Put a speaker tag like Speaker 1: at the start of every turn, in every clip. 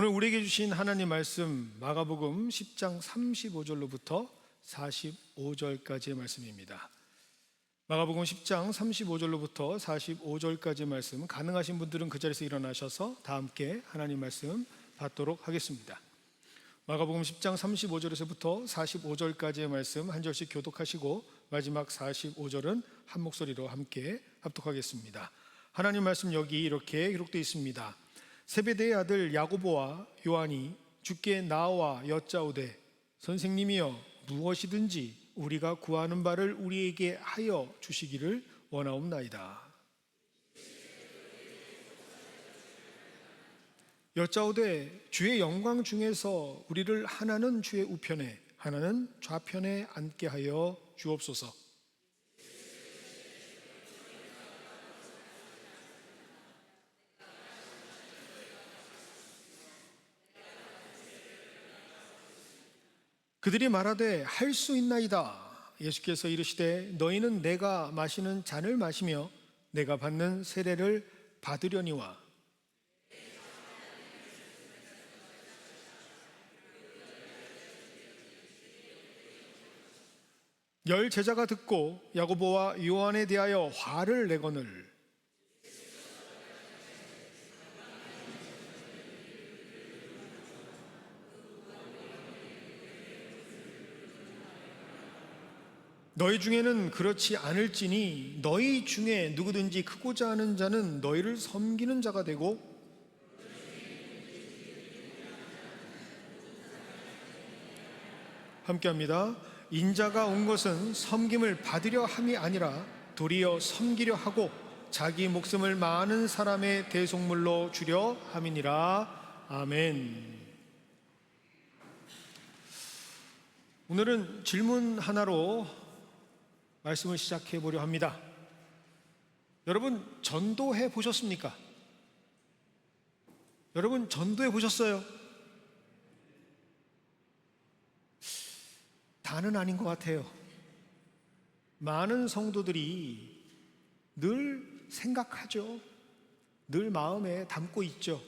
Speaker 1: 오늘 우리에게 주신 하나님 말씀 마가복음 10장 35절로부터 45절까지의 말씀입니다. 마가복음 10장 35절로부터 45절까지의 말씀, 가능하신 분들은 그 자리에서 일어나셔서 다 함께 하나님 말씀 받도록 하겠습니다. 마가복음 10장 35절에서부터 45절까지의 말씀 한 절씩 교독하시고 마지막 45절은 한 목소리로 함께 합독하겠습니다. 하나님 말씀 여기 이렇게 기록되어 있습니다. 세베대의 아들 야고보와 요한이 주께 나와 여짜오되 선생님이여 무엇이든지 우리가 구하는 바를 우리에게 하여 주시기를 원하옵나이다. 여짜오되 주의 영광 중에서 우리를 하나는 주의 우편에 하나는 좌편에 앉게 하여 주옵소서. 그들이 말하되 할 수 있나이다. 예수께서 이르시되 너희는 내가 마시는 잔을 마시며 내가 받는 세례를 받으려니와. 열 제자가 듣고 야고보와 요한에 대하여 화를 내거늘 너희 중에는 그렇지 않을지니 너희 중에 누구든지 크고자 하는 자는 너희를 섬기는 자가 되고 함께합니다. 인자가 온 것은 섬김을 받으려 함이 아니라 도리어 섬기려 하고 자기 목숨을 많은 사람의 대속물로 주려 함이니라. 아멘. 오늘은 질문 하나로 말씀을 시작해 보려 합니다. 여러분 전도해 보셨습니까? 여러분 전도해 보셨어요? 다는 아닌 것 같아요. 많은 성도들이 늘 생각하죠. 늘 마음에 담고 있죠.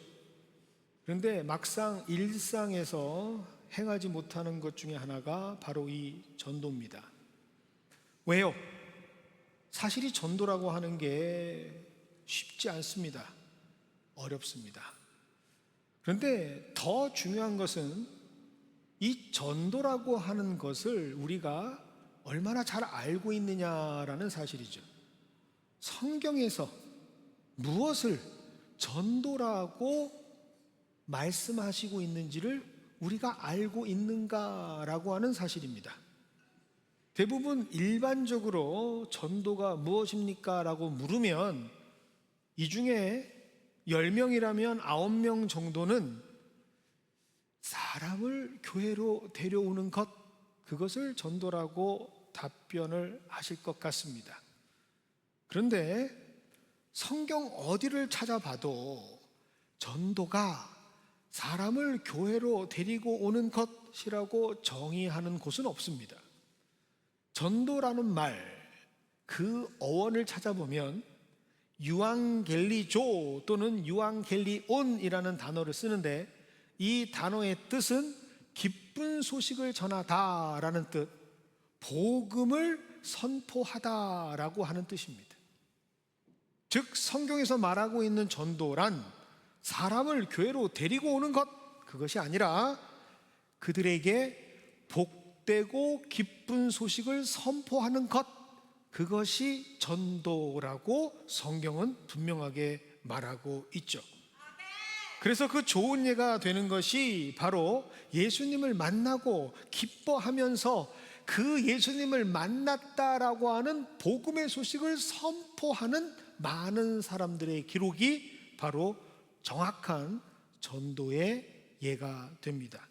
Speaker 1: 그런데 막상 일상에서 행하지 못하는 것 중에 하나가 바로 이 전도입니다. 왜요? 사실 이 전도라고 하는 게 쉽지 않습니다. 어렵습니다. 그런데 더 중요한 것은 이 전도라고 하는 것을 우리가 얼마나 잘 알고 있느냐라는 사실이죠. 성경에서 무엇을 전도라고 말씀하시고 있는지를 우리가 알고 있는가라고 하는 사실입니다. 대부분 일반적으로 전도가 무엇입니까? 라고 물으면 이 중에 10명이라면 9명 정도는 사람을 교회로 데려오는 것, 그것을 전도라고 답변을 하실 것 같습니다. 그런데 성경 어디를 찾아봐도 전도가 사람을 교회로 데리고 오는 것이라고 정의하는 곳은 없습니다. 전도라는 말, 그 어원을 찾아보면 유앙겔리조 또는 유앙겔리온이라는 단어를 쓰는데 이 단어의 뜻은 기쁜 소식을 전하다라는 뜻, 복음을 선포하다라고 하는 뜻입니다. 즉 성경에서 말하고 있는 전도란 사람을 교회로 데리고 오는 것, 그것이 아니라 그들에게 복되고 기쁜 소식을 선포하는 것, 그것이 전도라고 성경은 분명하게 말하고 있죠. 그래서 그 좋은 예가 되는 것이 바로 예수님을 만나고 기뻐하면서 그 예수님을 만났다라고 하는 복음의 소식을 선포하는 많은 사람들의 기록이 바로 정확한 전도의 예가 됩니다.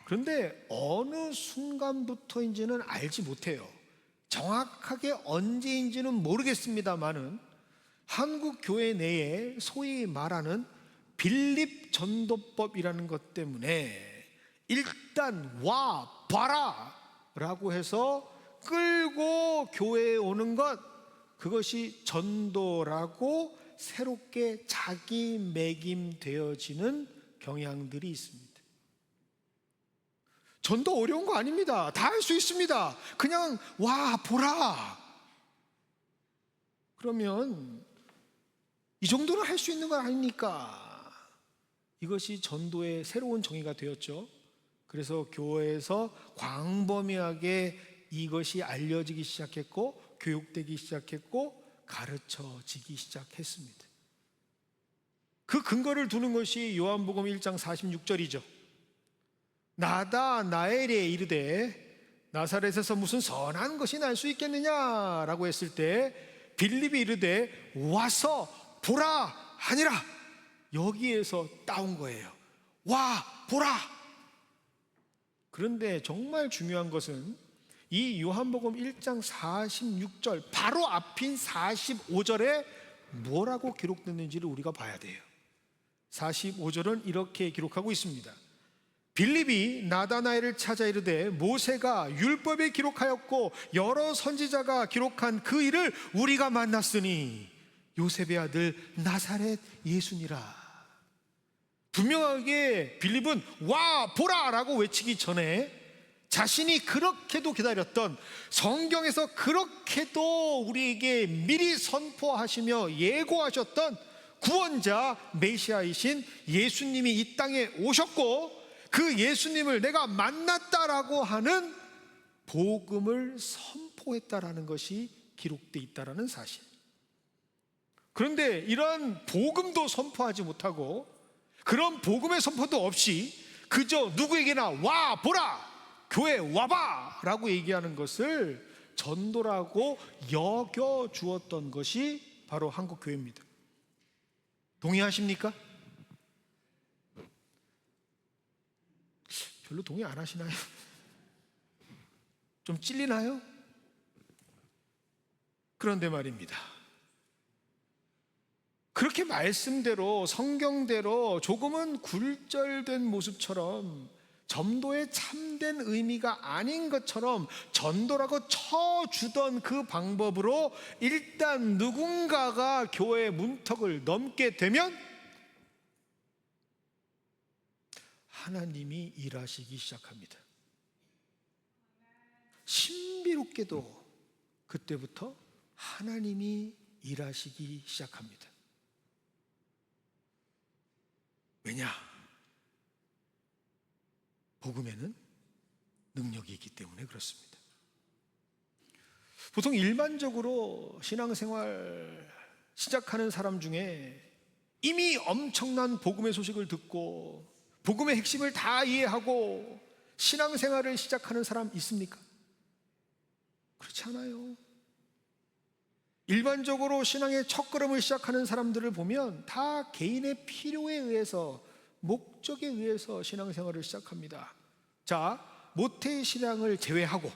Speaker 1: 그런데 어느 순간부터인지는 알지 못해요. 정확하게 언제인지는 모르겠습니다만은 한국 교회 내에 소위 말하는 빌립 전도법이라는 것 때문에 일단 와 봐라 라고 해서 끌고 교회에 오는 것, 그것이 전도라고 새롭게 자기매김되어지는 경향들이 있습니다. 전도 어려운 거 아닙니다. 다 할 수 있습니다. 그냥 와 보라. 그러면 이 정도는 할 수 있는 건 아닙니까? 이것이 전도의 새로운 정의가 되었죠. 그래서 교회에서 광범위하게 이것이 알려지기 시작했고 교육되기 시작했고 가르쳐지기 시작했습니다. 그 근거를 두는 것이 요한복음 1장 46절이죠. 나다 나엘에 이르되 나사렛에서 무슨 선한 것이 날 수 있겠느냐라고 했을 때 빌립이 이르되 와서 보라 하니라. 여기에서 따온 거예요. 와 보라. 그런데 정말 중요한 것은 이 요한복음 1장 46절 바로 앞인 45절에 뭐라고 기록됐는지를 우리가 봐야 돼요. 45절은 이렇게 기록하고 있습니다. 빌립이 나다나엘을 찾아 이르되 모세가 율법에 기록하였고 여러 선지자가 기록한 그 일을 우리가 만났으니 요셉의 아들 나사렛 예수니라. 분명하게 빌립은 와 보라 라고 외치기 전에 자신이 그렇게도 기다렸던, 성경에서 그렇게도 우리에게 미리 선포하시며 예고하셨던 구원자 메시아이신 예수님이 이 땅에 오셨고 그 예수님을 내가 만났다라고 하는 복음을 선포했다라는 것이 기록되어 있다라는 사실. 그런데 이러한 복음도 선포하지 못하고 그런 복음의 선포도 없이 그저 누구에게나 와 보라 교회 와봐 라고 얘기하는 것을 전도라고 여겨주었던 것이 바로 한국교회입니다. 동의하십니까? 별로 동의 안 하시나요? 좀 찔리나요? 그런데 말입니다, 그렇게 말씀대로 성경대로 조금은 굴절된 모습처럼 전도의 참된 의미가 아닌 것처럼 전도라고 쳐주던 그 방법으로 일단 누군가가 교회의 문턱을 넘게 되면 하나님이 일하시기 시작합니다. 신비롭게도 그때부터 하나님이 일하시기 시작합니다. 왜냐? 복음에는 능력이 있기 때문에 그렇습니다. 보통 일반적으로 신앙생활 시작하는 사람 중에 이미 엄청난 복음의 소식을 듣고 복음의 핵심을 다 이해하고 신앙생활을 시작하는 사람 있습니까? 그렇지 않아요. 일반적으로 신앙의 첫걸음을 시작하는 사람들을 보면 다 개인의 필요에 의해서, 목적에 의해서 신앙생활을 시작합니다. 자, 모태신앙을 제외하고,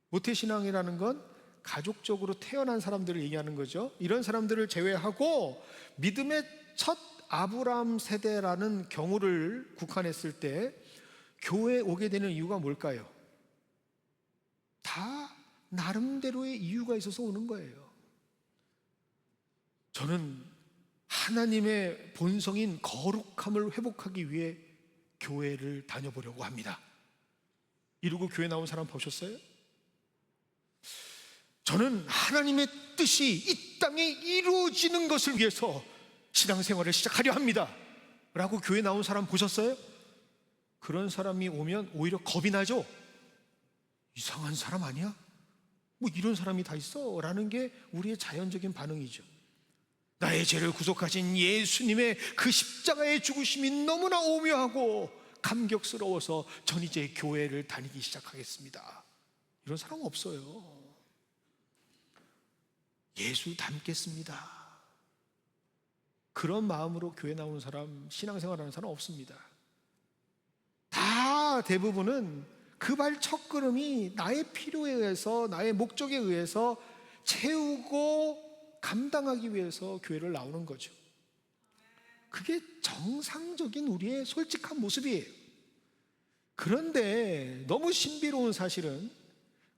Speaker 1: 모태신앙이라는 건 가족적으로 태어난 사람들을 얘기하는 거죠. 이런 사람들을 제외하고 믿음의 첫 아브라함 세대라는 경우를 국한했을 때 교회에 오게 되는 이유가 뭘까요? 다 나름대로의 이유가 있어서 오는 거예요. 저는 하나님의 본성인 거룩함을 회복하기 위해 교회를 다녀보려고 합니다. 이러고 교회 나온 사람 보셨어요? 저는 하나님의 뜻이 이 땅에 이루어지는 것을 위해서 신앙생활을 시작하려 합니다 라고 교회 나온 사람 보셨어요? 그런 사람이 오면 오히려 겁이 나죠. 이상한 사람 아니야? 뭐 이런 사람이 다 있어? 라는 게 우리의 자연적인 반응이죠. 나의 죄를 구속하신 예수님의 그 십자가의 죽으심이 너무나 오묘하고 감격스러워서 전 이제 교회를 다니기 시작하겠습니다. 이런 사람 없어요. 예수 닮겠습니다. 그런 마음으로 교회 나오는 사람, 신앙생활하는 사람 없습니다. 다 대부분은 그 발 첫걸음이 나의 필요에 의해서, 나의 목적에 의해서 채우고 감당하기 위해서 교회를 나오는 거죠. 그게 정상적인 우리의 솔직한 모습이에요. 그런데 너무 신비로운 사실은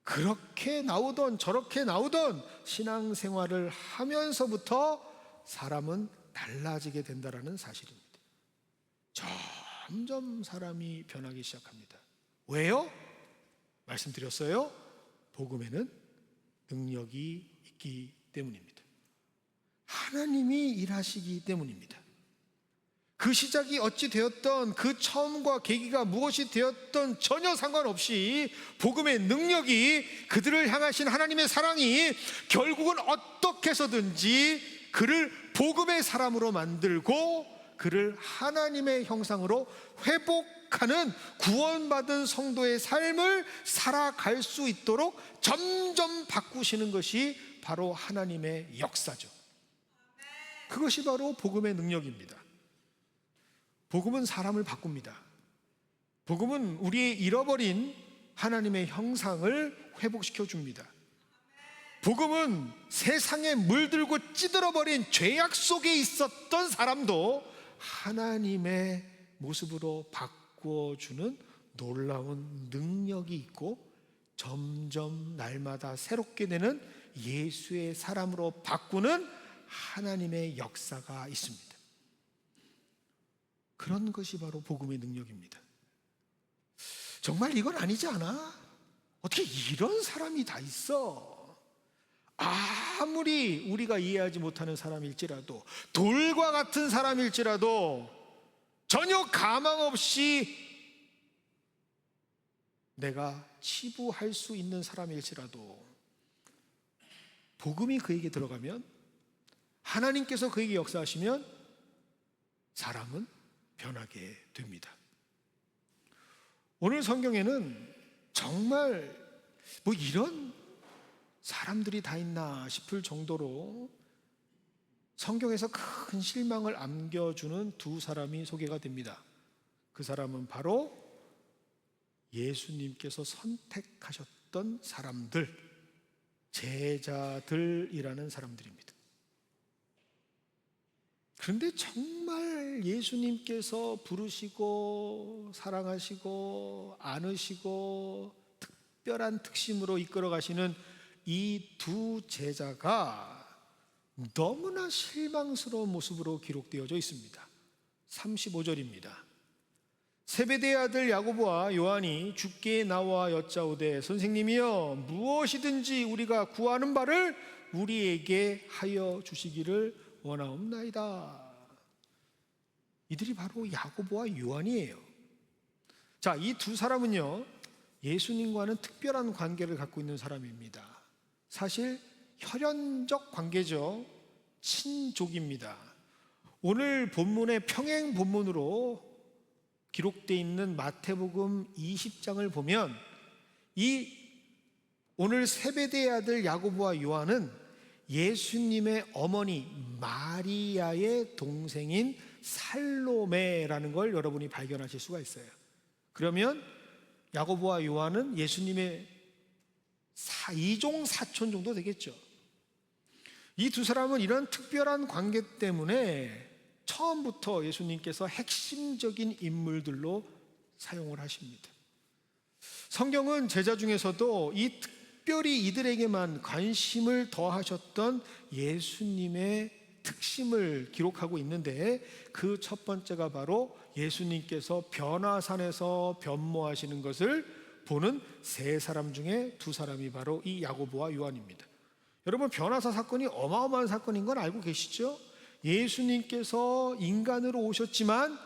Speaker 1: 그렇게 나오던 저렇게 나오던 신앙생활을 하면서부터 사람은 달라지게 된다는 사실입니다. 점점 사람이 변하기 시작합니다. 왜요? 말씀드렸어요. 복음에는 능력이 있기 때문입니다. 하나님이 일하시기 때문입니다. 그 시작이 어찌 되었던, 그 처음과 계기가 무엇이 되었던 전혀 상관없이 복음의 능력이, 그들을 향하신 하나님의 사랑이 결국은 어떻게 해서든지 그를 복음의 사람으로 만들고 그를 하나님의 형상으로 회복하는 구원받은 성도의 삶을 살아갈 수 있도록 점점 바꾸시는 것이 바로 하나님의 역사죠. 그것이 바로 복음의 능력입니다. 복음은 사람을 바꿉니다. 복음은 우리의 잃어버린 하나님의 형상을 회복시켜 줍니다. 복음은 세상에 물들고 찌들어버린 죄악 속에 있었던 사람도 하나님의 모습으로 바꾸어주는 놀라운 능력이 있고 점점 날마다 새롭게 되는 예수의 사람으로 바꾸는 하나님의 역사가 있습니다. 그런 것이 바로 복음의 능력입니다. 정말 이건 아니지 않아? 어떻게 이런 사람이 다 있어? 아무리 우리가 이해하지 못하는 사람일지라도, 돌과 같은 사람일지라도, 전혀 가망 없이 내가 치부할 수 있는 사람일지라도 복음이 그에게 들어가면, 하나님께서 그에게 역사하시면 사람은 변하게 됩니다. 오늘 성경에는 정말 뭐 이런 사람들이 다 있나 싶을 정도로 성경에서 큰 실망을 안겨주는 두 사람이 소개가 됩니다. 그 사람은 바로 예수님께서 선택하셨던 사람들, 제자들이라는 사람들입니다. 그런데 정말 예수님께서 부르시고 사랑하시고 안으시고 특별한 특심으로 이끌어 가시는 이 두 제자가 너무나 실망스러운 모습으로 기록되어져 있습니다. 35절입니다. 세베대의 아들 야고보와 요한이 주께 나와 여짜오되 선생님이여 무엇이든지 우리가 구하는 바를 우리에게 하여 주시기를 원하옵나이다. 이들이 바로 야고보와 요한이에요. 자, 이 두 사람은요, 예수님과는 특별한 관계를 갖고 있는 사람입니다. 사실 혈연적 관계죠. 친족입니다. 오늘 본문의 평행 본문으로 기록되어 있는 마태복음 20장을 보면 이 오늘 세베대의 아들 야고보와 요한은 예수님의 어머니 마리아의 동생인 살로메라는 걸 여러분이 발견하실 수가 있어요. 그러면 야고보와 요한은 예수님의 이종 사촌 정도 되겠죠. 이 두 사람은 이런 특별한 관계 때문에 처음부터 예수님께서 핵심적인 인물들로 사용을 하십니다. 성경은 제자 중에서도 이 특별히 이들에게만 관심을 더하셨던 예수님의 특심을 기록하고 있는데, 그 첫 번째가 바로 예수님께서 변화산에서 변모하시는 것을 보는 세 사람 중에 두 사람이 바로 이 야고보와 요한입니다. 여러분, 변화사 사건이 어마어마한 사건인 건 알고 계시죠? 예수님께서 인간으로 오셨지만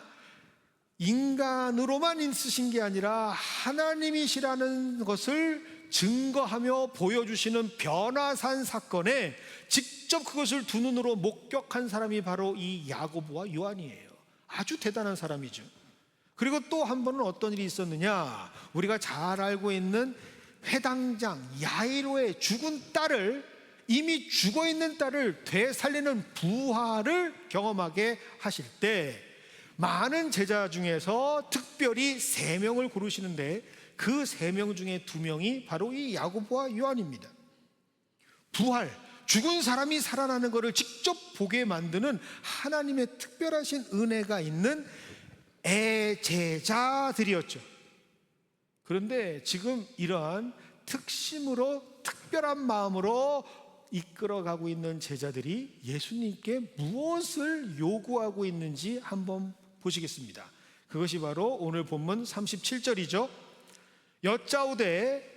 Speaker 1: 인간으로만 있으신 게 아니라 하나님이시라는 것을 증거하며 보여주시는 변화산 사건에 직접 그것을 두 눈으로 목격한 사람이 바로 이 야고보와 요한이에요. 아주 대단한 사람이죠. 그리고 또 한 번은 어떤 일이 있었느냐, 우리가 잘 알고 있는 회당장 야이로의 죽은 딸을, 이미 죽어있는 딸을 되살리는 부활을 경험하게 하실 때 많은 제자 중에서 특별히 3명을 고르시는데 그 3명 중에 2명이 바로 이 야고보와 요한입니다. 부활, 죽은 사람이 살아나는 것을 직접 보게 만드는 하나님의 특별하신 은혜가 있는 애제자들이었죠. 그런데 지금 이러한 특심으로, 특별한 마음으로 이끌어가고 있는 제자들이 예수님께 무엇을 요구하고 있는지 한번 보시겠습니다. 그것이 바로 오늘 본문 37절이죠. 여짜오되,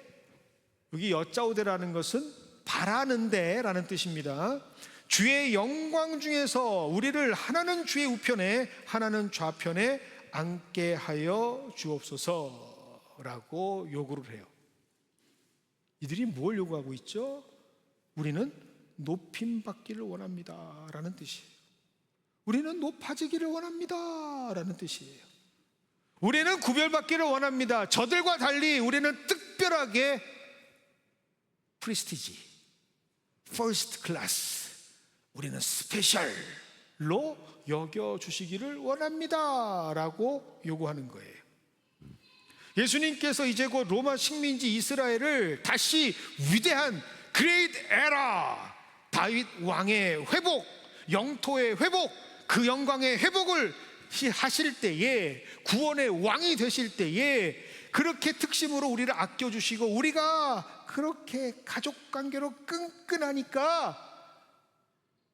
Speaker 1: 여기 여짜오되라는 것은 바라는데 라는 뜻입니다. 주의 영광 중에서 우리를 하나는 주의 우편에 하나는 좌편에 앉게 하여 주옵소서라고 요구를 해요. 이들이 뭘 요구하고 있죠? 우리는 높임 받기를 원합니다 라는 뜻이에요. 우리는 높아지기를 원합니다 라는 뜻이에요. 우리는 구별받기를 원합니다. 저들과 달리 우리는 특별하게 프리스티지, 퍼스트 클래스, 우리는 스페셜로 여겨주시기를 원합니다 라고 요구하는 거예요. 예수님께서 이제 곧 로마 식민지 이스라엘을 다시 위대한 그레이트 에라, 다윗 왕의 회복, 영토의 회복, 그 영광의 회복을 하실 때에, 구원의 왕이 되실 때에 그렇게 특심으로 우리를 아껴주시고 우리가 그렇게 가족관계로 끈끈하니까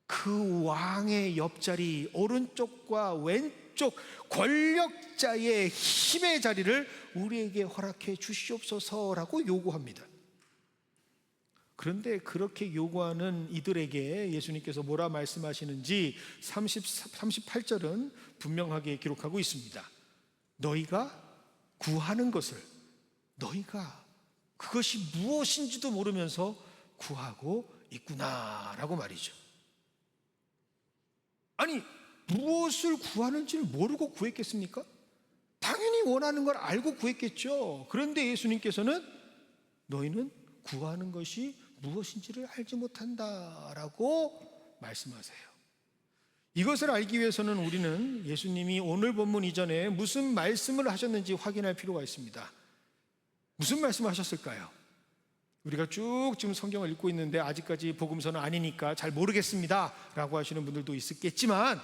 Speaker 1: 그 왕의 옆자리, 오른쪽과 왼쪽 권력자의 힘의 자리를 우리에게 허락해 주시옵소서라고 요구합니다. 그런데 그렇게 요구하는 이들에게 예수님께서 뭐라 말씀하시는지 38절은 분명하게 기록하고 있습니다. 너희가 구하는 것을, 너희가 그것이 무엇인지도 모르면서 구하고 있구나라고 말이죠. 아니, 무엇을 구하는지를 모르고 구했겠습니까? 당연히 원하는 걸 알고 구했겠죠. 그런데 예수님께서는 너희는 구하는 것이 무엇인지를 알지 못한다라고 말씀하세요. 이것을 알기 위해서는 우리는 예수님이 오늘 본문 이전에 무슨 말씀을 하셨는지 확인할 필요가 있습니다. 무슨 말씀을 하셨을까요? 우리가 쭉 지금 성경을 읽고 있는데 아직까지 복음서는 아니니까 잘 모르겠습니다 라고 하시는 분들도 있었겠지만,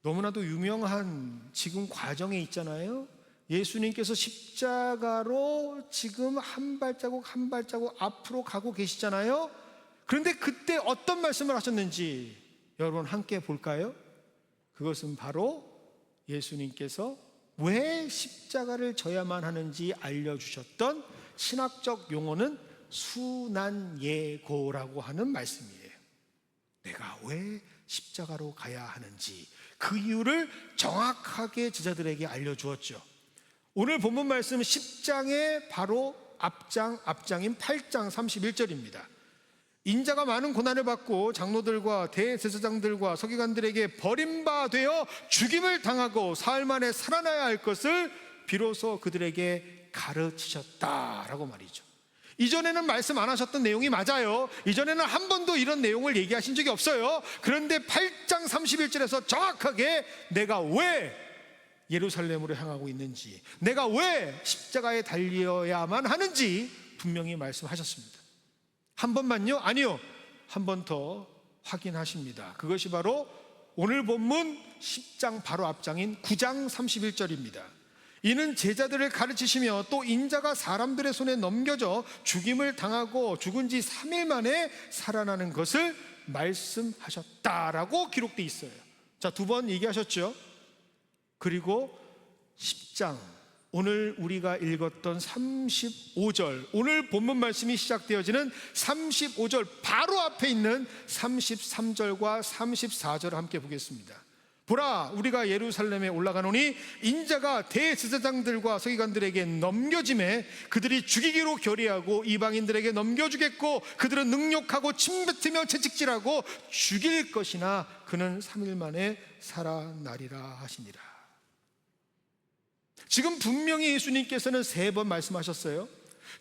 Speaker 1: 너무나도 유명한 지금 과정에 있잖아요. 예수님께서 십자가로 지금 한 발자국 한 발자국 앞으로 가고 계시잖아요. 그런데 그때 어떤 말씀을 하셨는지 여러분 함께 볼까요? 그것은 바로 예수님께서 왜 십자가를 져야만 하는지 알려주셨던 신학적 용어는 순환예고라고 하는 말씀이에요. 내가 왜 십자가로 가야 하는지 그 이유를 정확하게 제자들에게 알려주었죠. 오늘 본문 말씀 10장의 바로 앞장인 8장 31절입니다. 인자가 많은 고난을 받고 장로들과 대제사장들과 서기관들에게 버림받아 죽임을 당하고 사흘 만에 살아나야 할 것을 비로소 그들에게 가르치셨다라고 말이죠. 이전에는 말씀 안 하셨던 내용이 맞아요. 이전에는 한 번도 이런 내용을 얘기하신 적이 없어요. 그런데 8장 31절에서 정확하게 내가 왜 예루살렘으로 향하고 있는지, 내가 왜 십자가에 달려야만 하는지 분명히 말씀하셨습니다. 한 번만요? 아니요, 한 번 더 확인하십니다. 그것이 바로 오늘 본문 10장 바로 앞장인 9장 31절입니다. 이는 제자들을 가르치시며 또 인자가 사람들의 손에 넘겨져 죽임을 당하고 죽은 지 3일 만에 살아나는 것을 말씀하셨다라고 기록되어 있어요. 자, 두 번 얘기하셨죠. 그리고 10장, 오늘 우리가 읽었던 35절, 오늘 본문 말씀이 시작되어지는 35절 바로 앞에 있는 33절과 34절을 함께 보겠습니다. 보라, 우리가 예루살렘에 올라가노니 인자가 대제사장들과 서기관들에게 넘겨짐에 그들이 죽이기로 결의하고 이방인들에게 넘겨주겠고 그들은 능욕하고 침뱉으며 채찍질하고 죽일 것이나 그는 3일 만에 살아나리라 하시니라. 지금 분명히 예수님께서는 3번 말씀하셨어요.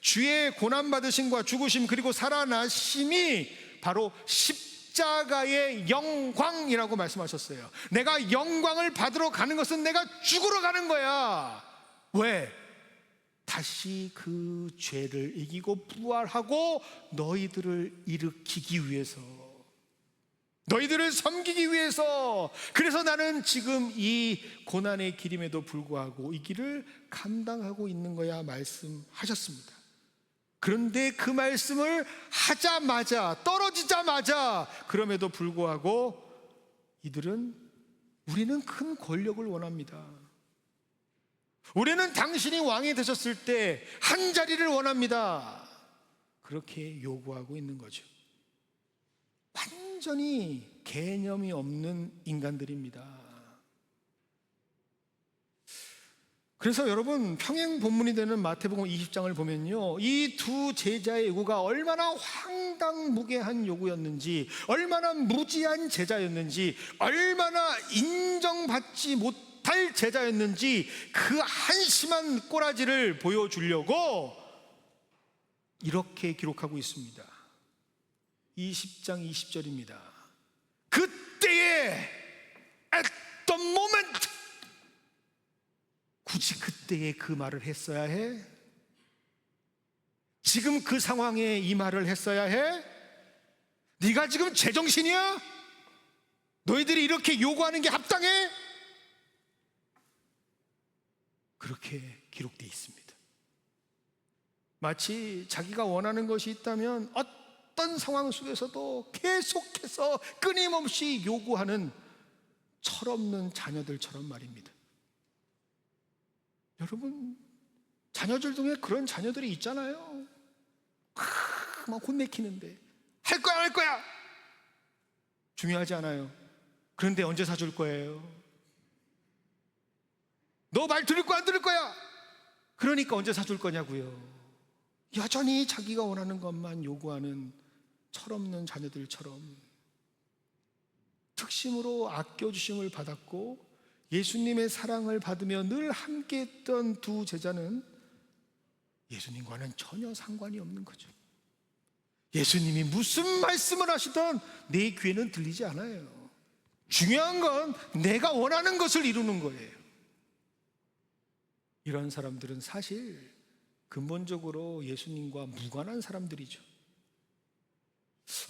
Speaker 1: 주의 고난받으심과 죽으심 그리고 살아나심이 바로 십자가의 영광이라고 말씀하셨어요. 내가 영광을 받으러 가는 것은 내가 죽으러 가는 거야. 왜? 다시 그 죄를 이기고 부활하고 너희들을 일으키기 위해서, 너희들을 섬기기 위해서. 그래서 나는 지금 이 고난의 길임에도 불구하고 이 길을 감당하고 있는 거야 말씀하셨습니다. 그런데 그 말씀을 하자마자, 떨어지자마자, 그럼에도 불구하고 이들은 우리는 큰 권력을 원합니다. 우리는 당신이 왕이 되셨을 때 한 자리를 원합니다. 그렇게 요구하고 있는 거죠. 완전히 개념이 없는 인간들입니다. 그래서 여러분, 평행 본문이 되는 마태복음 20장을 보면요, 이 두 제자의 요구가 얼마나 황당무계한 요구였는지, 얼마나 무지한 제자였는지, 얼마나 인정받지 못할 제자였는지 그 한심한 꼬라지를 보여주려고 이렇게 기록하고 있습니다. 20장 20절입니다. 그때에 at the moment, 굳이 그때에 그 말을 했어야 해? 지금 그 상황에 이 말을 했어야 해? 네가 지금 제정신이야? 너희들이 이렇게 요구하는 게 합당해? 그렇게 기록되어 있습니다. 마치 자기가 원하는 것이 있다면 어떤 상황 속에서도 계속해서 끊임없이 요구하는 철없는 자녀들처럼 말입니다. 여러분, 자녀들 중에 그런 자녀들이 있잖아요. 막 혼내키는데 할 거야, 할 거야. 중요하지 않아요. 그런데 언제 사줄 거예요? 너 말 들을 거야, 안 들을 거야? 그러니까 언제 사줄 거냐고요. 여전히 자기가 원하는 것만 요구하는 철없는 자녀들처럼 특심으로 아껴주심을 받았고 예수님의 사랑을 받으며 늘 함께했던 두 제자는 예수님과는 전혀 상관이 없는 거죠. 예수님이 무슨 말씀을 하시던 내 귀에는 들리지 않아요. 중요한 건 내가 원하는 것을 이루는 거예요. 이런 사람들은 사실 근본적으로 예수님과 무관한 사람들이죠.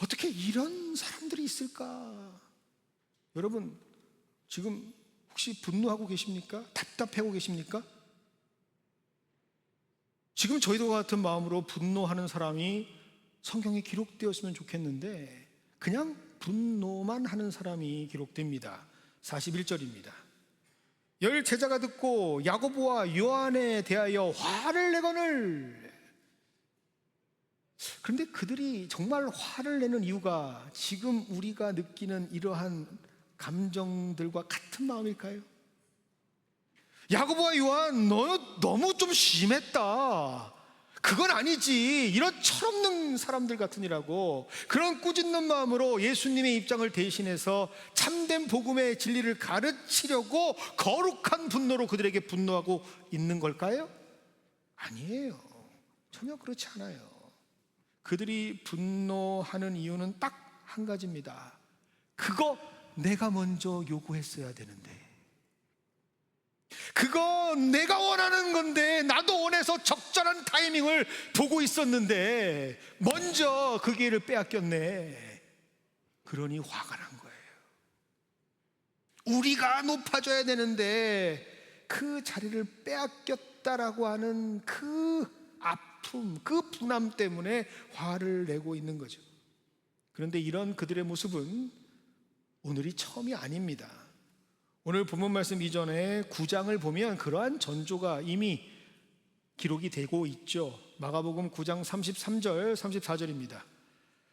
Speaker 1: 어떻게 이런 사람들이 있을까? 여러분, 지금 혹시 분노하고 계십니까? 답답해하고 계십니까? 지금 저희도 같은 마음으로 분노하는 사람이 성경에 기록되었으면 좋겠는데 그냥 분노만 하는 사람이 기록됩니다. 41절입니다. 열 제자가 듣고 야고보와 요한에 대하여 화를 내거늘. 그런데 그들이 정말 화를 내는 이유가 지금 우리가 느끼는 이러한 감정들과 같은 마음일까요? 야고보와 요한, 너 너무 좀 심했다. 그건 아니지. 이런 철없는 사람들 같으니라고 그런 꾸짖는 마음으로 예수님의 입장을 대신해서 참된 복음의 진리를 가르치려고 거룩한 분노로 그들에게 분노하고 있는 걸까요? 아니에요. 전혀 그렇지 않아요. 그들이 분노하는 이유는 딱 한 가지입니다. 그거 내가 먼저 요구했어야 되는데, 그거 내가 원하는 건데 나도 원해서 적절한 타이밍을 보고 있었는데 먼저 그 기회를 빼앗겼네. 그러니 화가 난 거예요. 우리가 높아져야 되는데 그 자리를 빼앗겼다라고 하는 그 아픔, 그 분함 때문에 화를 내고 있는 거죠. 그런데 이런 그들의 모습은 오늘이 처음이 아닙니다. 오늘 본문 말씀 이전에 9장을 보면 그러한 전조가 이미 기록이 되고 있죠. 마가복음 9장 33절 34절입니다.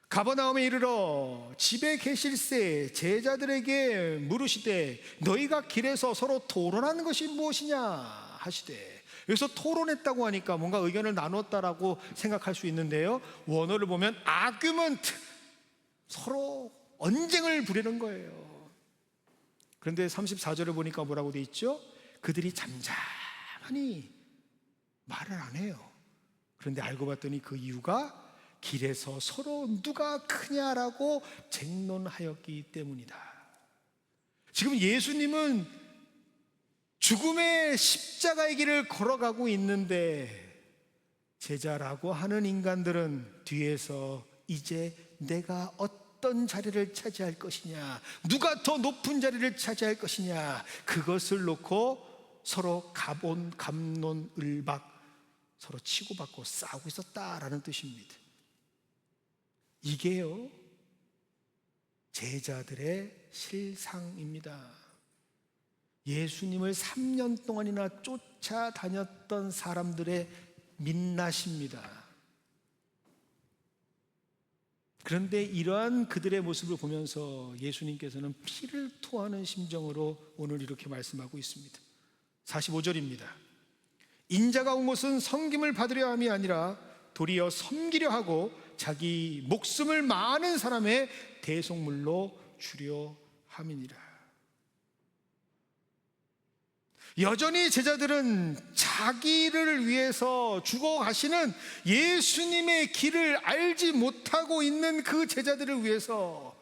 Speaker 1: 가버나움에 이르러 집에 계실새 제자들에게 물으시되 너희가 길에서 서로 토론하는 것이 무엇이냐 하시되, 여기서 토론했다고 하니까 뭔가 의견을 나눴다라고 생각할 수 있는데요, 원어를 보면 아규먼트, 서로 언쟁을 부리는 거예요. 그런데 34절을 보니까 뭐라고 돼 있죠? 그들이 잠잠하니 말을 안 해요. 그런데 알고 봤더니 그 이유가 길에서 서로 누가 크냐라고 쟁론하였기 때문이다. 지금 예수님은 죽음의 십자가의 길을 걸어가고 있는데 제자라고 하는 인간들은 뒤에서 이제 내가 어떤 자리를 차지할 것이냐, 누가 더 높은 자리를 차지할 것이냐, 그것을 놓고 서로 갑론을박 서로 치고받고 싸우고 있었다라는 뜻입니다. 이게요, 제자들의 실상입니다. 예수님을 3년 동안이나 쫓아다녔던 사람들의 민낯입니다. 그런데 이러한 그들의 모습을 보면서 예수님께서는 피를 토하는 심정으로 오늘 이렇게 말씀하고 있습니다. 45절입니다. 인자가 온 것은 섬김을 받으려 함이 아니라 도리어 섬기려 하고 자기 목숨을 많은 사람의 대속물로 주려 함이니라. 여전히 제자들은 자기를 위해서 죽어가시는 예수님의 길을 알지 못하고 있는 그 제자들을 위해서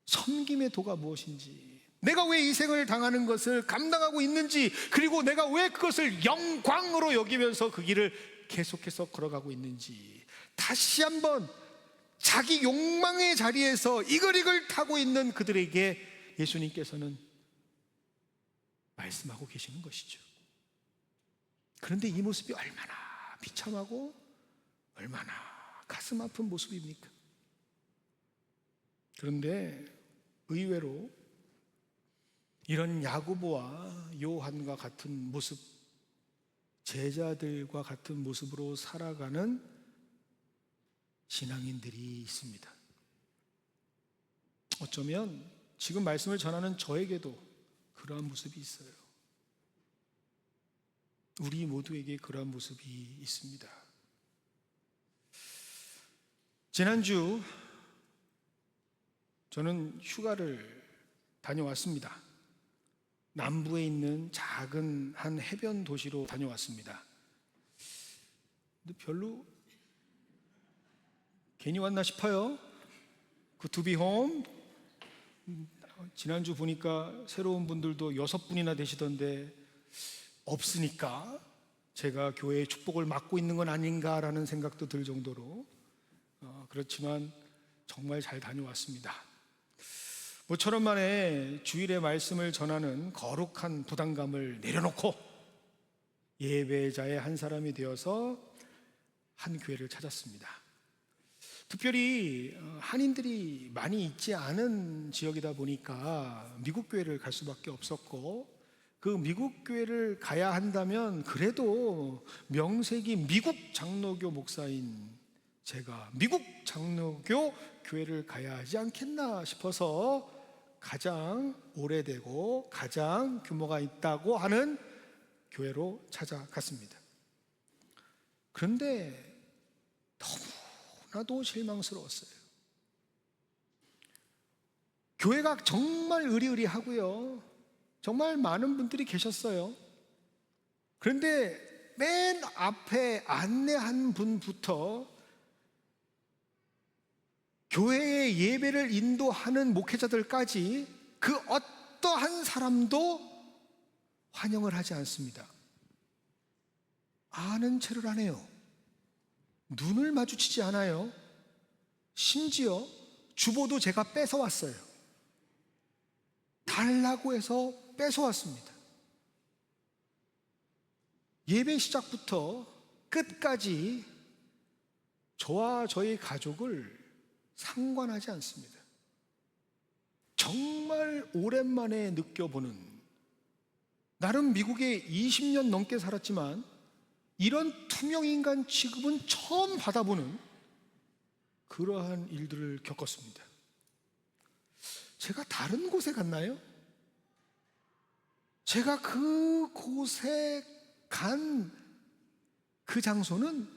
Speaker 1: 섬김의 도가 무엇인지, 내가 왜 이 생을 당하는 것을 감당하고 있는지, 그리고 내가 왜 그것을 영광으로 여기면서 그 길을 계속해서 걸어가고 있는지 다시 한번 자기 욕망의 자리에서 이글이글 타고 있는 그들에게 예수님께서는 말씀하고 계시는 것이죠. 그런데 이 모습이 얼마나 비참하고 얼마나 가슴 아픈 모습입니까? 그런데 의외로 이런 야고보와 요한과 같은 모습, 제자들과 같은 모습으로 살아가는 신앙인들이 있습니다. 어쩌면 지금 말씀을 전하는 저에게도 그러한 모습이 있어요. 우리 모두에게 그러한 모습이 있습니다. 지난주 저는 휴가를 다녀왔습니다. 남부에 있는 작은 한 해변 도시로 다녀왔습니다. 근데 별로 괜히 왔나 싶어요. 그 to be home. 지난주 보니까 새로운 분들도 6분이나 되시던데 없으니까 제가 교회의 축복을 맡고 있는 건 아닌가라는 생각도 들 정도로 그렇지만 정말 잘 다녀왔습니다. 모처럼 만에 주일의 말씀을 전하는 거룩한 부담감을 내려놓고 예배자의 한 사람이 되어서 한 교회를 찾았습니다. 특별히 한인들이 많이 있지 않은 지역이다 보니까 미국 교회를 갈 수밖에 없었고, 그 미국 교회를 가야 한다면 그래도 명색이 미국 장로교 목사인 제가 미국 장로교 교회를 가야 하지 않겠나 싶어서 가장 오래되고 가장 규모가 있다고 하는 교회로 찾아갔습니다. 그런데 너무나도 실망스러웠어요. 교회가 정말 의리의리하고요, 정말 많은 분들이 계셨어요. 그런데 맨 앞에 안내한 분부터 교회의 예배를 인도하는 목회자들까지 그 어떠한 사람도 환영을 하지 않습니다. 아는 체를 안 해요. 눈을 마주치지 않아요. 심지어 주보도 제가 뺏어왔어요. 달라고 해서 뺏어왔습니다. 예배 시작부터 끝까지 저와 저희 가족을 상관하지 않습니다. 정말 오랜만에 느껴보는, 나름 미국에 20년 넘게 살았지만 이런 투명인간 취급은 처음 받아보는 그러한 일들을 겪었습니다. 제가 다른 곳에 갔나요? 제가 그곳에 간 그 장소는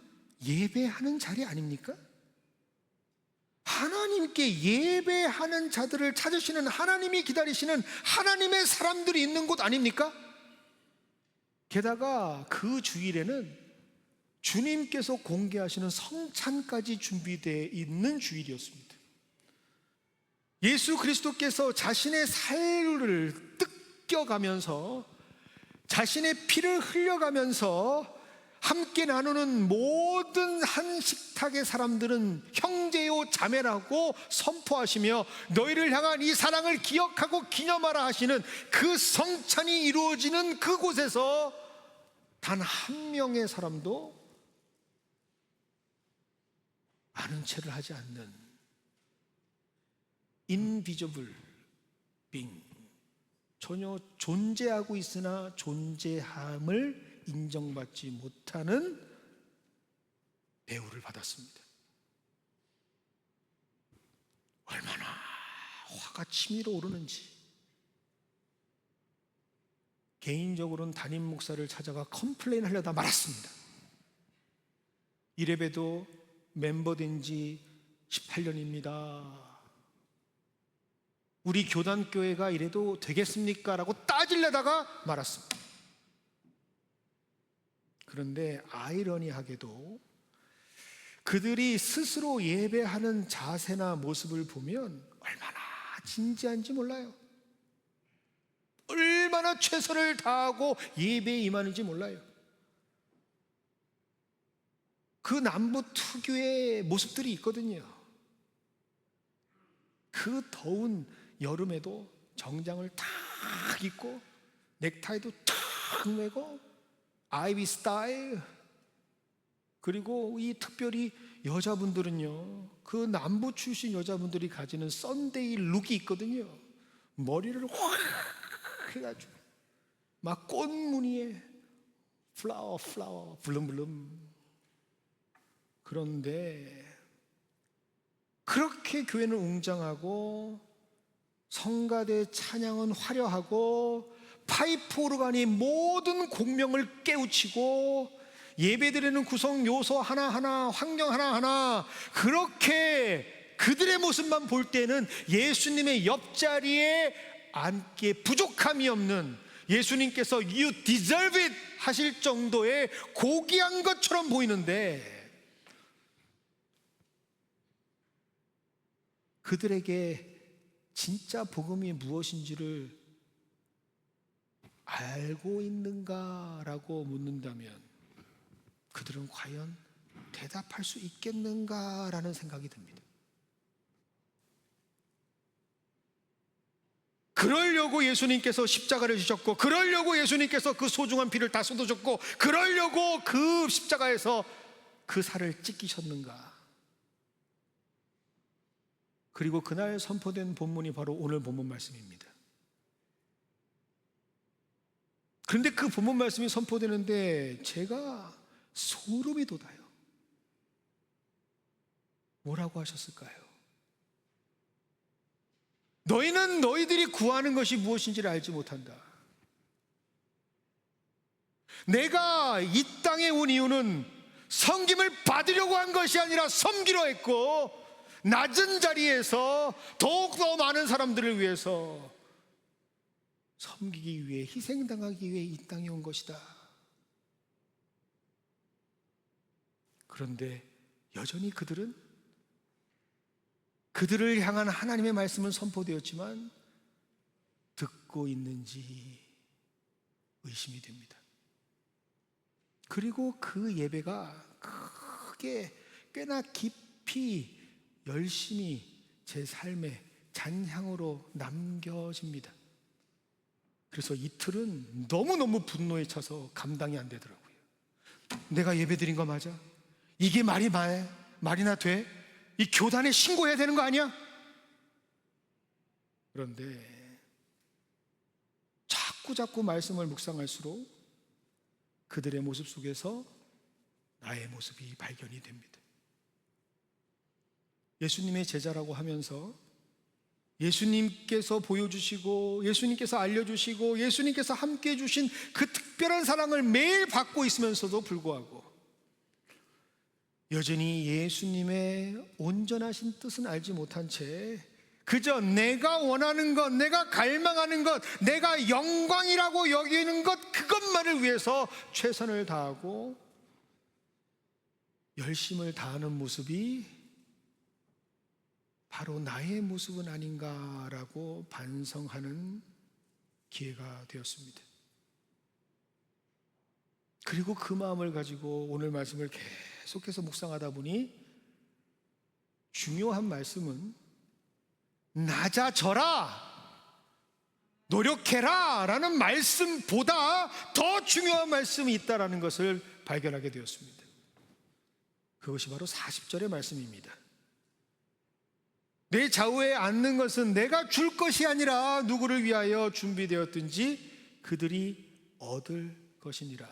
Speaker 1: 예배하는 자리 아닙니까? 하나님께 예배하는 자들을 찾으시는, 하나님이 기다리시는 하나님의 사람들이 있는 곳 아닙니까? 게다가 그 주일에는 주님께서 공개하시는 성찬까지 준비되어 있는 주일이었습니다. 예수 그리스도께서 자신의 살을 뜯겨가면서 자신의 피를 흘려가면서 함께 나누는 모든 한 식탁의 사람들은 형제요 자매라고 선포하시며 너희를 향한 이 사랑을 기억하고 기념하라 하시는 그 성찬이 이루어지는 그곳에서 단 한 명의 사람도 아는 체를 하지 않는 invisible being, 전혀 존재하고 있으나 존재함을 인정받지 못하는 대우를 받았습니다. 얼마나 화가 치밀어 오르는지. 개인적으로는 담임 목사를 찾아가 컴플레인 하려다 말았습니다. 이래봬도 멤버 된 지 18년입니다. 우리 교단교회가 이래도 되겠습니까? 라고 따지려다가 말았습니다. 그런데 아이러니하게도 그들이 스스로 예배하는 자세나 모습을 보면 얼마나 진지한지 몰라요. 얼마나 최선을 다하고 예배에 임하는지 몰라요. 그 남부 특유의 모습들이 있거든요. 그 더운 여름에도 정장을 탁 입고 넥타이도 탁 매고 아이비 스타일, 그리고 이 특별히 여자분들은요, 그 남부 출신 여자분들이 가지는 썬데이 룩이 있거든요. 머리를 확 해가지고 막 꽃무늬에 플라워 블룸블룸. 그런데 그렇게 교회는 웅장하고 성가대 찬양은 화려하고 파이프 오르간이 모든 공명을 깨우치고 예배드리는 구성 요소 하나하나, 환경 하나하나, 그렇게 그들의 모습만 볼 때는 예수님의 옆자리에 앉기에 부족함이 없는, 예수님께서 You deserve it 하실 정도의 고귀한 것처럼 보이는데, 그들에게 진짜 복음이 무엇인지를 알고 있는가라고 묻는다면 그들은 과연 대답할 수 있겠는가라는 생각이 듭니다. 그러려고 예수님께서 십자가를 지셨고, 그러려고 예수님께서 그 소중한 피를 다 쏟아줬고, 그러려고 그 십자가에서 그 살을 찢기셨는가? 그리고 그날 선포된 본문이 바로 오늘 본문 말씀입니다. 그런데 그 본문 말씀이 선포되는데 제가 소름이 돋아요. 뭐라고 하셨을까요? 너희는 너희들이 구하는 것이 무엇인지를 알지 못한다. 내가 이 땅에 온 이유는 섬김을 받으려고 한 것이 아니라 섬기려 했고, 낮은 자리에서 더욱더 많은 사람들을 위해서 섬기기 위해, 희생당하기 위해 이 땅에 온 것이다. 그런데 여전히 그들을 향한 하나님의 말씀은 선포되었지만 듣고 있는지 의심이 됩니다. 그리고 그 예배가 크게 꽤나 깊이 열심히 제 삶의 잔향으로 남겨집니다. 그래서 이틀은 너무너무 분노에 차서 감당이 안 되더라고요. 내가 예배드린 거 맞아? 이게 말이나 돼? 이 교단에 신고해야 되는 거 아니야? 그런데 자꾸 말씀을 묵상할수록 그들의 모습 속에서 나의 모습이 발견이 됩니다. 예수님의 제자라고 하면서 예수님께서 보여주시고, 예수님께서 알려주시고, 예수님께서 함께해 주신 그 특별한 사랑을 매일 받고 있으면서도 불구하고 여전히 예수님의 온전하신 뜻은 알지 못한 채 그저 내가 원하는 것, 내가 갈망하는 것, 내가 영광이라고 여기는 것, 그것만을 위해서 최선을 다하고 열심을 다하는 모습이 바로 나의 모습은 아닌가라고 반성하는 기회가 되었습니다. 그리고 그 마음을 가지고 오늘 말씀을 계속해서 묵상하다 보니 중요한 말씀은 낮아져라, 노력해라 라는 말씀보다 더 중요한 말씀이 있다는 것을 발견하게 되었습니다. 그것이 바로 40절의 말씀입니다. 내 좌우에 앉는 것은 내가 줄 것이 아니라 누구를 위하여 준비되었든지 그들이 얻을 것이니라.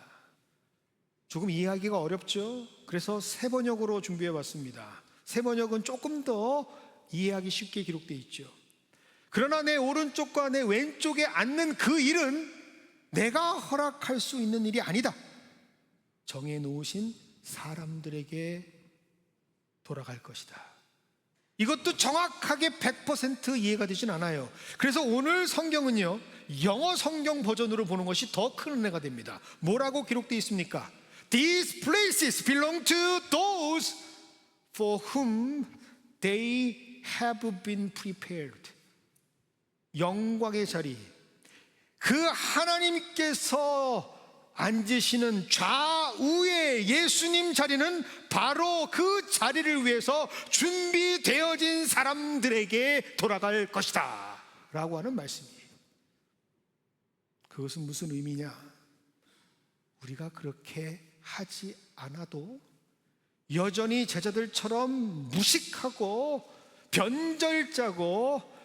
Speaker 1: 조금 이해하기가 어렵죠? 그래서 새 번역으로 준비해 봤습니다. 새 번역은 조금 더 이해하기 쉽게 기록되어 있죠. 그러나 내 오른쪽과 내 왼쪽에 앉는 그 일은 내가 허락할 수 있는 일이 아니다. 정해놓으신 사람들에게 돌아갈 것이다. 이것도 정확하게 100% 이해가 되진 않아요. 그래서 오늘 성경은요, 영어 성경 버전으로 보는 것이 더 큰 은혜가 됩니다. 뭐라고 기록되어 있습니까? These places belong to those for whom they have been prepared. 영광의 자리, 그 하나님께서 앉으시는 좌우의 예수님 자리는 바로 그 자리를 위해서 준비되어진 사람들에게 돌아갈 것이다 라고 하는 말씀이에요. 그것은 무슨 의미냐? 우리가 그렇게 하지 않아도 여전히 제자들처럼 무식하고 변절자고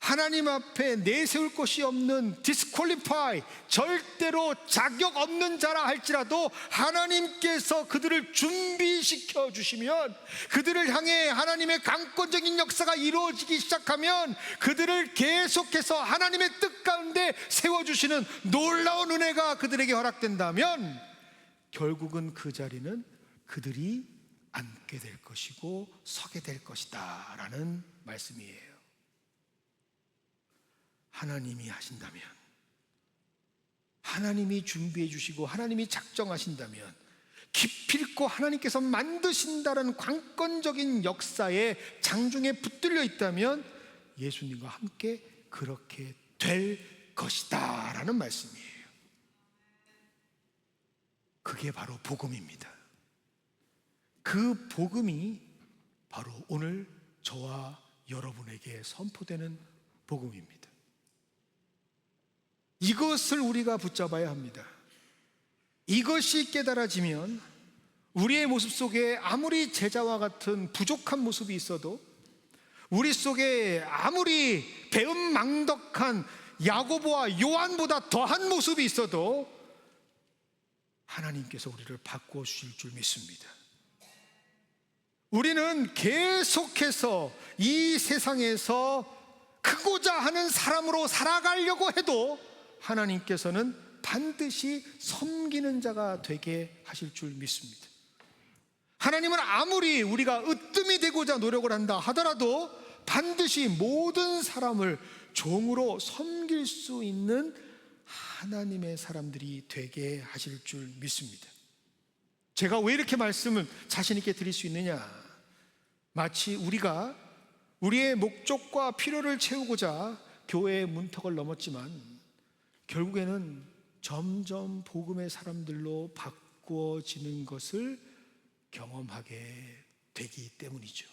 Speaker 1: 하나님 앞에 내세울 것이 없는 디스퀄리파이, 절대로 자격 없는 자라 할지라도 하나님께서 그들을 준비시켜 주시면, 그들을 향해 하나님의 강권적인 역사가 이루어지기 시작하면 그들을 계속해서 하나님의 뜻 가운데 세워주시는 놀라운 은혜가 그들에게 허락된다면 결국은 그 자리는 그들이 앉게 될 것이고 서게 될 것이다 라는 말씀이에요. 하나님이 하신다면, 하나님이 준비해 주시고 하나님이 작정하신다면, 기필코 하나님께서 만드신다는 관건적인 역사의 장중에 붙들려 있다면 예수님과 함께 그렇게 될 것이다 라는 말씀이에요. 그게 바로 복음입니다. 그 복음이 바로 오늘 저와 여러분에게 선포되는 복음입니다. 이것을 우리가 붙잡아야 합니다. 이것이 깨달아지면 우리의 모습 속에 아무리 제자와 같은 부족한 모습이 있어도, 우리 속에 아무리 배은망덕한 야고보와 요한보다 더한 모습이 있어도 하나님께서 우리를 바꾸어 주실 줄 믿습니다. 우리는 계속해서 이 세상에서 크고자 하는 사람으로 살아가려고 해도 하나님께서는 반드시 섬기는 자가 되게 하실 줄 믿습니다. 하나님은 아무리 우리가 으뜸이 되고자 노력을 한다 하더라도 반드시 모든 사람을 종으로 섬길 수 있는 하나님의 사람들이 되게 하실 줄 믿습니다. 제가 왜 이렇게 말씀을 자신 있게 드릴 수 있느냐? 마치 우리가 우리의 목적과 필요를 채우고자 교회의 문턱을 넘었지만 결국에는 점점 복음의 사람들로 바꾸어지는 것을 경험하게 되기 때문이죠.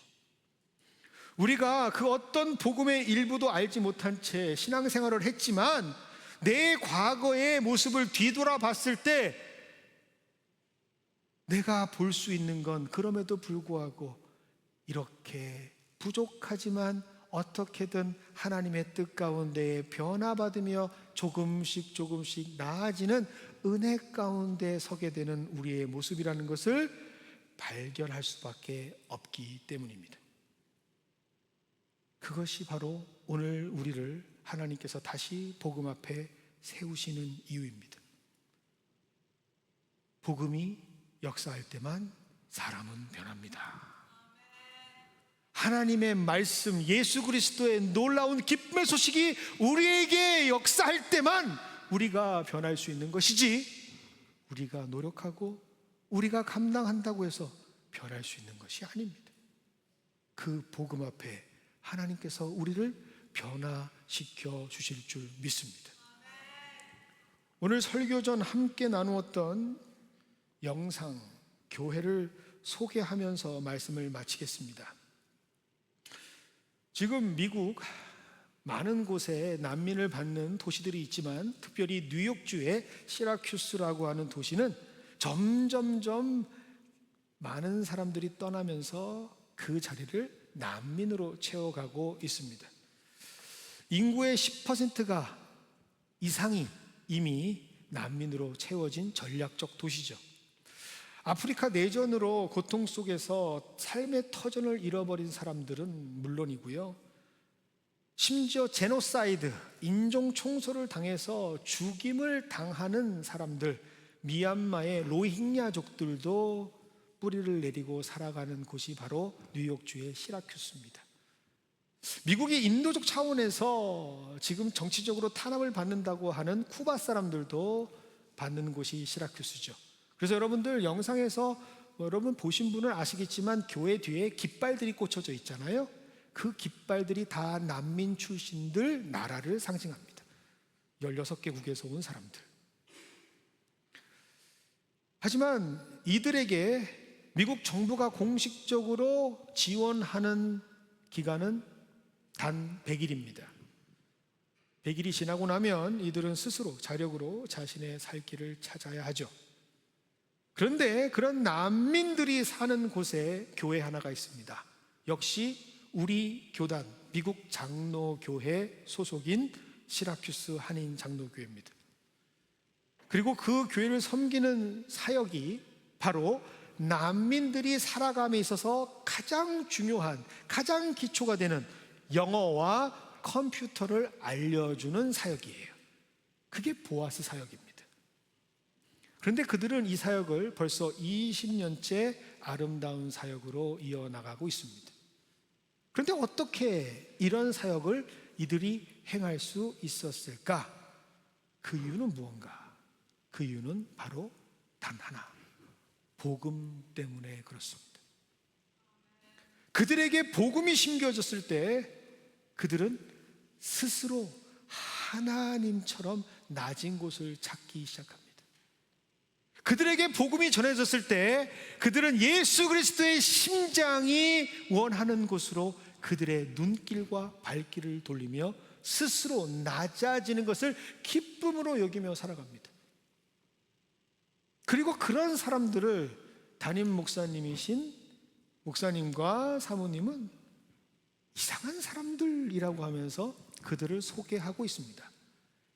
Speaker 1: 우리가 그 어떤 복음의 일부도 알지 못한 채 신앙생활을 했지만 내 과거의 모습을 뒤돌아 봤을 때 내가 볼 수 있는 건 그럼에도 불구하고 이렇게 부족하지만 어떻게든 하나님의 뜻 가운데 변화받으며 조금씩 나아지는 은혜 가운데 서게 되는 우리의 모습이라는 것을 발견할 수밖에 없기 때문입니다. 그것이 바로 오늘 우리를 하나님께서 다시 복음 앞에 세우시는 이유입니다. 복음이 역사할 때만 사람은 변합니다. 하나님의 말씀, 예수 그리스도의 놀라운 기쁨의 소식이 우리에게 역사할 때만 우리가 변할 수 있는 것이지, 우리가 노력하고 우리가 감당한다고 해서 변할 수 있는 것이 아닙니다. 그 복음 앞에 하나님께서 우리를 변화시켜 주실 줄 믿습니다. 오늘 설교 전 함께 나누었던 영상, 교회를 소개하면서 말씀을 마치겠습니다. 지금 미국 많은 곳에 난민을 받는 도시들이 있지만 특별히 뉴욕주의 시라큐스라고 하는 도시는 점점점 많은 사람들이 떠나면서 그 자리를 난민으로 채워가고 있습니다. 인구의 10%가 이상이 이미 난민으로 채워진 전략적 도시죠. 아프리카 내전으로 고통 속에서 삶의 터전을 잃어버린 사람들은 물론이고요, 심지어 제노사이드, 인종 총소를 당해서 죽임을 당하는 사람들, 미얀마의 로힝야족들도 뿌리를 내리고 살아가는 곳이 바로 뉴욕주의 시라큐스입니다. 미국이 인도적 차원에서 지금 정치적으로 탄압을 받는다고 하는 쿠바 사람들도 받는 곳이 시라큐스죠. 그래서 여러분들 영상에서 여러분 보신 분은 아시겠지만 교회 뒤에 깃발들이 꽂혀져 있잖아요. 그 깃발들이 다 난민 출신들 나라를 상징합니다. 16개국에서 온 사람들. 하지만 이들에게 미국 정부가 공식적으로 지원하는 기간은 단 100일입니다. 100일이 지나고 나면 이들은 스스로 자력으로 자신의 살 길을 찾아야 하죠. 그런데 그런 난민들이 사는 곳에 교회 하나가 있습니다. 역시 우리 교단, 미국 장로교회 소속인 시라큐스 한인 장로교회입니다. 그리고 그 교회를 섬기는 사역이 바로 난민들이 살아감에 있어서 가장 중요한, 가장 기초가 되는 영어와 컴퓨터를 알려주는 사역이에요. 그게 보아스 사역입니다. 그런데 그들은 이 사역을 벌써 20년째 아름다운 사역으로 이어나가고 있습니다. 그런데 어떻게 이런 사역을 이들이 행할 수 있었을까? 그 이유는 무언가? 그 이유는 바로 단 하나, 복음 때문에 그렇습니다. 그들에게 복음이 심겨졌을 때 그들은 스스로 하나님처럼 낮은 곳을 찾기 시작합니다. 그들에게 복음이 전해졌을 때 그들은 예수 그리스도의 심장이 원하는 곳으로 그들의 눈길과 발길을 돌리며 스스로 낮아지는 것을 기쁨으로 여기며 살아갑니다. 그리고 그런 사람들을 담임 목사님이신 목사님과 사모님은 이상한 사람들이라고 하면서 그들을 소개하고 있습니다.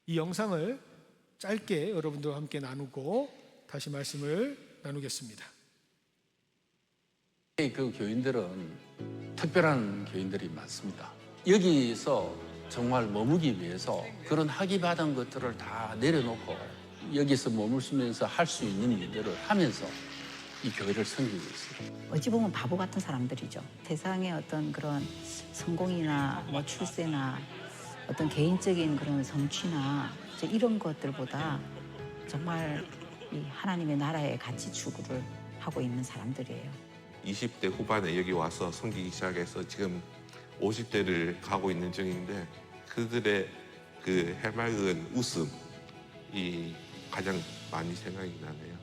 Speaker 1: 이 영상을 짧게 여러분들과 함께 나누고 다시 말씀을 나누겠습니다.
Speaker 2: 그 교인들은 특별한 교인들이 많습니다. 여기서 정말 머무기 위해서 그런 학위받은 것들을 다 내려놓고 여기서 머물면서 할 수 있는 일들을 하면서 이 교회를 섬기고 있어요.
Speaker 3: 어찌 보면 바보 같은 사람들이죠. 세상의 어떤 그런 성공이나 뭐 출세나 어떤 개인적인 그런 성취나 이런 것들보다 정말 이 하나님의 나라의 가치 추구를 하고 있는 사람들이에요.
Speaker 4: 20대 후반에 여기 와서 섬기기 시작해서 지금 50대를 가고 있는 중인데 그들의 그 해맑은 웃음이 가장 많이 생각이 나네요.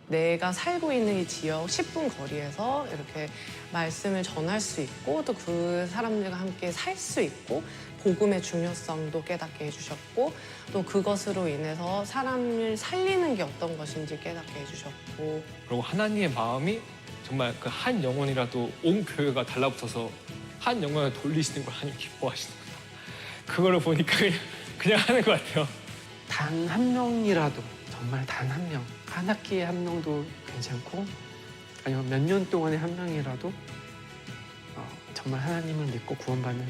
Speaker 5: 내가 살고 있는 이 지역 10분 거리에서 이렇게 말씀을 전할 수 있고 또 그 사람들과 함께 살 수 있고 복음의 중요성도 깨닫게 해주셨고 또 그것으로 인해서 사람을 살리는 게 어떤 것인지 깨닫게 해주셨고
Speaker 6: 그리고 하나님의 마음이 정말 그 한 영혼이라도 온 교회가 달라붙어서 한 영혼을 돌리시는 걸 하나님 기뻐하시는구나. 그거를 보니까 그냥 하는 것 같아요.
Speaker 7: 단 한 명이라도 정말 단 한 명, 한 학기에 한 명도 괜찮고 아니면 몇 년 동안에 한 명이라도 정말 하나님을 믿고 구원받는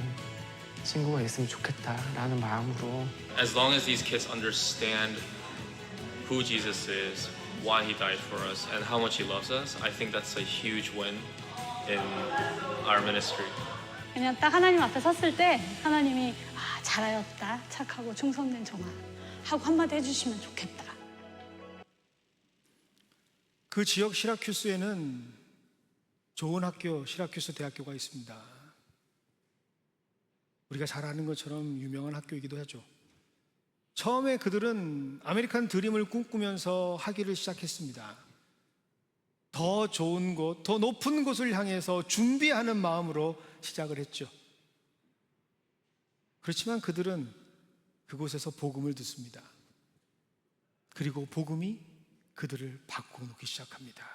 Speaker 7: 친구가 있으면 좋겠다라는 마음으로
Speaker 8: As long as these kids understand who Jesus is, why he died for us, and how much he loves us, I think that's a huge win in our ministry.
Speaker 9: 그냥 딱 하나님 앞에 섰을 때 하나님이 잘하였다, 착하고 충성된 종아 하고 한마디 해주시면 좋겠다.
Speaker 1: 그 지역 시라큐스에는 좋은 학교, 시라큐스 대학교가 있습니다. 우리가 잘 아는 것처럼 유명한 학교이기도 하죠. 처음에 그들은 아메리칸 드림을 꿈꾸면서 하기를 시작했습니다. 더 좋은 곳, 더 높은 곳을 향해서 준비하는 마음으로 시작을 했죠. 그렇지만 그들은 그곳에서 복음을 듣습니다. 그리고 복음이 그들을 바꿔놓기 시작합니다.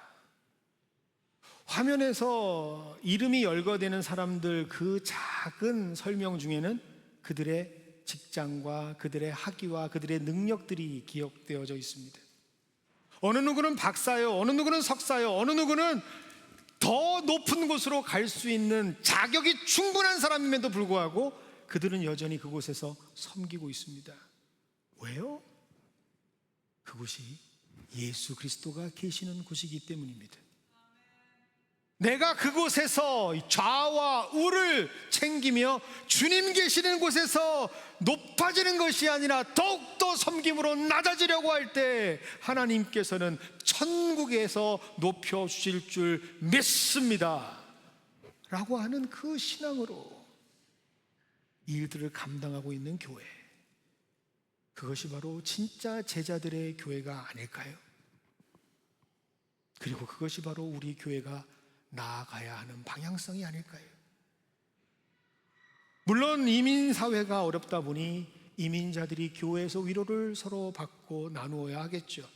Speaker 1: 화면에서 이름이 열거되는 사람들 그 작은 설명 중에는 그들의 직장과 그들의 학위와 그들의 능력들이 기억되어져 있습니다. 어느 누구는 박사요, 어느 누구는 석사요, 어느 누구는 더 높은 곳으로 갈 수 있는 자격이 충분한 사람임에도 불구하고 그들은 여전히 그곳에서 섬기고 있습니다. 왜요? 그곳이 예수 그리스도가 계시는 곳이기 때문입니다. 내가 그곳에서 좌와 우를 챙기며 주님 계시는 곳에서 높아지는 것이 아니라 더욱더 섬김으로 낮아지려고 할 때 하나님께서는 천국에서 높여주실 줄 믿습니다 라고 하는 그 신앙으로 일들을 감당하고 있는 교회, 그것이 바로 진짜 제자들의 교회가 아닐까요? 그리고 그것이 바로 우리 교회가 나아가야 하는 방향성이 아닐까요? 물론 이민사회가 어렵다 보니 이민자들이 교회에서 위로를 서로 받고 나누어야 하겠죠.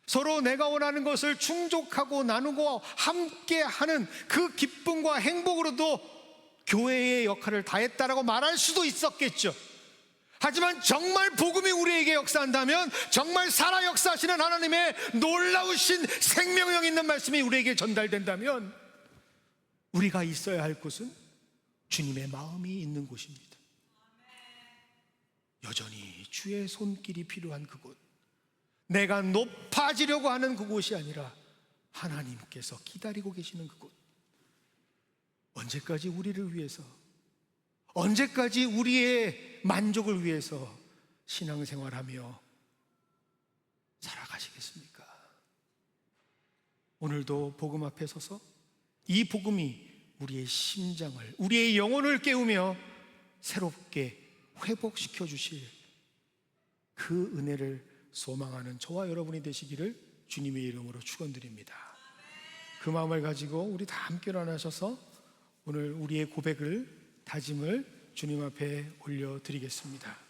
Speaker 1: 서로 내가 원하는 것을 충족하고 나누고 함께하는 그 기쁨과 행복으로도 교회의 역할을 다했다라고 말할 수도 있었겠죠. 하지만 정말 복음이 우리에게 역사한다면, 정말 살아 역사하시는 하나님의 놀라우신 생명력 있는 말씀이 우리에게 전달된다면, 우리가 있어야 할 곳은 주님의 마음이 있는 곳입니다. 여전히 주의 손길이 필요한 그곳, 내가 높아지려고 하는 그곳이 아니라 하나님께서 기다리고 계시는 그곳, 언제까지 우리를 위해서, 언제까지 우리의 만족을 위해서 신앙생활하며 살아가시겠습니까? 오늘도 복음 앞에 서서 이 복음이 우리의 심장을, 우리의 영혼을 깨우며 새롭게 회복시켜 주실 그 은혜를 소망하는 저와 여러분이 되시기를 주님의 이름으로 축원드립니다. 그 마음을 가지고 우리 다 함께 일어나셔서 오늘 우리의 고백을, 다짐을 주님 앞에 올려드리겠습니다.